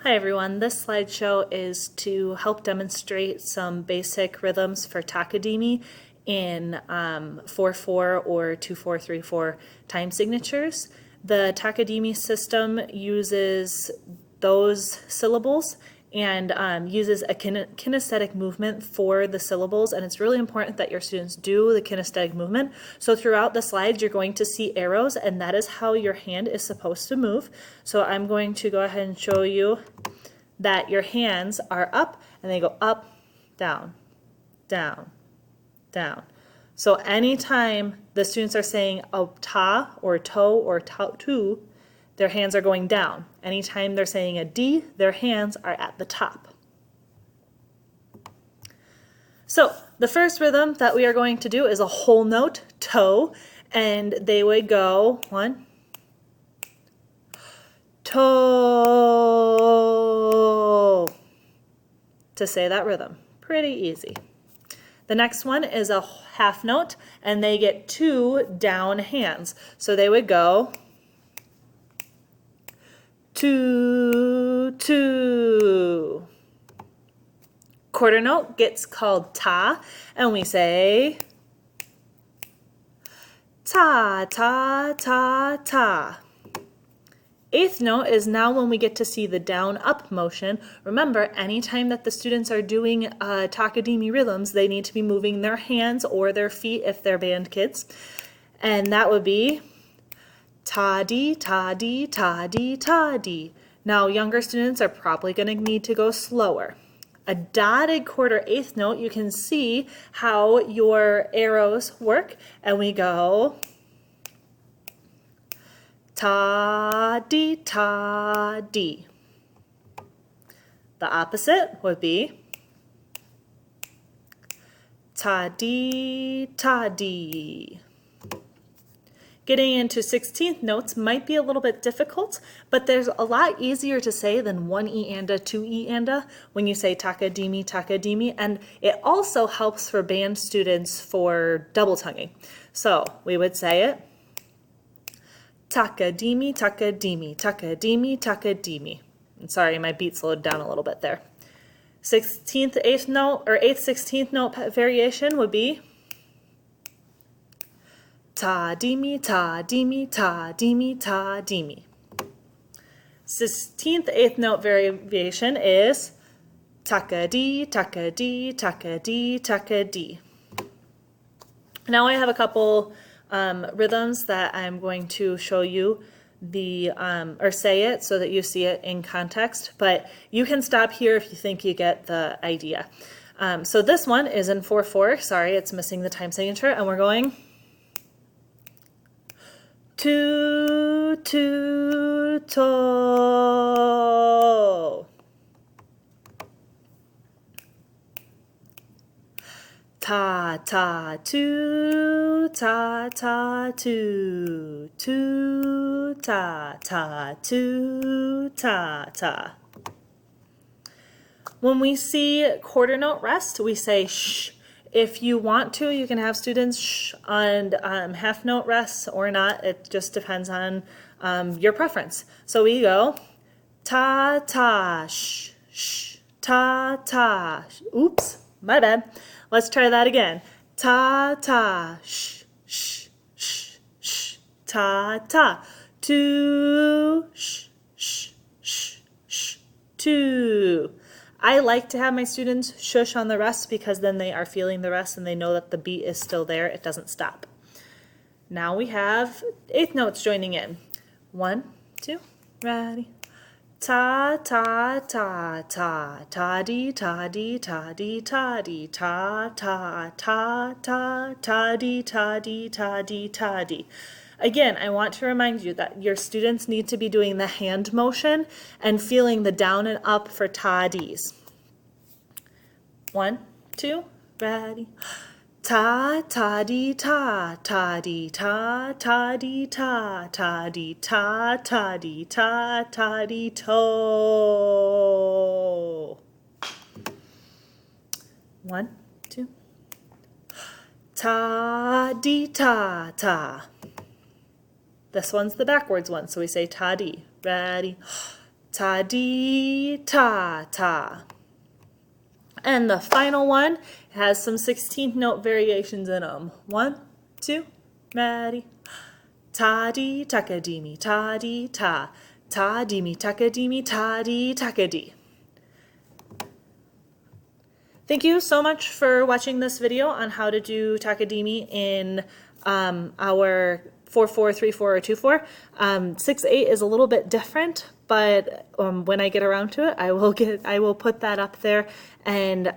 Hi everyone, this slideshow is to help demonstrate some basic rhythms for Takadimi in 4/4 or 2/4-3/4 time signatures. The Takadimi system uses those syllables and uses a kinesthetic movement for the syllables, and it's really important that your students do the kinesthetic movement. So throughout the slides you're going to see arrows, and that is how your hand is supposed to move. So I'm going to go ahead and show you that your hands are up and they go up, down, down, down. So anytime the students are saying a ta or to or tu, their hands are going down. Anytime they're saying a D, their hands are at the top. So the first rhythm that we are going to do is a whole note, to, and they would go one, to, to say that rhythm. Pretty easy. The next one is a half note, and they get two down hands. So they would go two, two. Quarter note gets called ta, and we say ta, ta, ta, ta. Eighth note is now when we get to see the down-up motion. Remember, anytime that the students are doing Takadimi rhythms, they need to be moving their hands or their feet if they're band kids. And that would be ta-dee, ta-dee, ta-dee, ta-dee. Now, younger students are probably going to need to go slower. A dotted quarter eighth note, you can see how your arrows work, and we go ta-dee, ta-dee. The opposite would be ta-dee, ta-dee. Getting into 16th notes might be a little bit difficult, but there's a lot easier to say than one e-anda, two e-anda when you say Takadimi, Takadimi, and it also helps for band students for double tonguing. So we would say it Takadimi, Takadimi, Takadimi, Takadimi. I'm sorry, my beat slowed down a little bit there. 16th, 8th note, or 8th, 16th note variation would be ta-dimi, ta-dimi, ta-dimi, ta-dimi. 16th, 8th note variation is takadi, takadi, takadi, takadi. Now I have a couple rhythms that I'm going to show you or say it so that you see it in context, but you can stop here if you think you get the idea. So this one is in 4/4, sorry, it's missing the time signature, and we're going to, to. Ta, ta, tu, ta, ta, tu, tu, ta, ta, tu, ta, ta. When we see quarter note rest, we say shh. If you want to, you can have students shh on half note rests or not. It just depends on your preference. So we go ta, ta, shh, shh, ta, ta. Oops, my bad. Let's try that again. Ta, ta, shh, shh, shh, shh, ta, ta. Two, shh, shh, shh, shh, two. I like to have my students shush on the rest because then they are feeling the rest and they know that the beat is still there. It doesn't stop. Now we have eighth notes joining in. 1, 2, ready. Ta, ta, ta, ta, ta-dee, ta-dee, ta-dee, ta-dee, ta, ta, ta, ta, ta-dee, ta-dee, ta-dee, ta-dee. Again, I want to remind you that your students need to be doing the hand motion and feeling the down and up for ta-dees. 1, 2, ready. Ta, ta-dee, ta, ta-dee, ta, ta-dee, ta, ta-dee, ta, ta-dee, ta, ta-dee, to. 1, 2. Ta-dee, ta, ta. This one's the backwards one, so we say ta-dee. Ready? ta-dee, ta-ta. And the final one has some 16th note variations in them. 1, 2, ready. Ta-dee, takadimi, ta-dee, ta. Ta-dimi, takadimi, ta-dee, takadi. Thank you so much for watching this video on how to do Takadimi in our 4/4, 3/4, or 2/4. 6/8 is a little bit different, but when I get around to it, I will put that up there and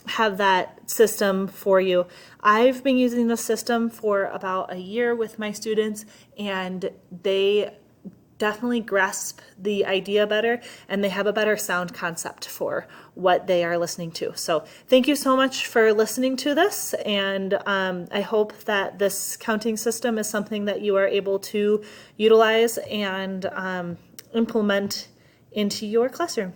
have that system for you. I've been using this system for about a year with my students, and they definitely grasp the idea better, and they have a better sound concept for what they are listening to. So thank you so much for listening to this, and I hope that this counting system is something that you are able to utilize and implement into your classroom.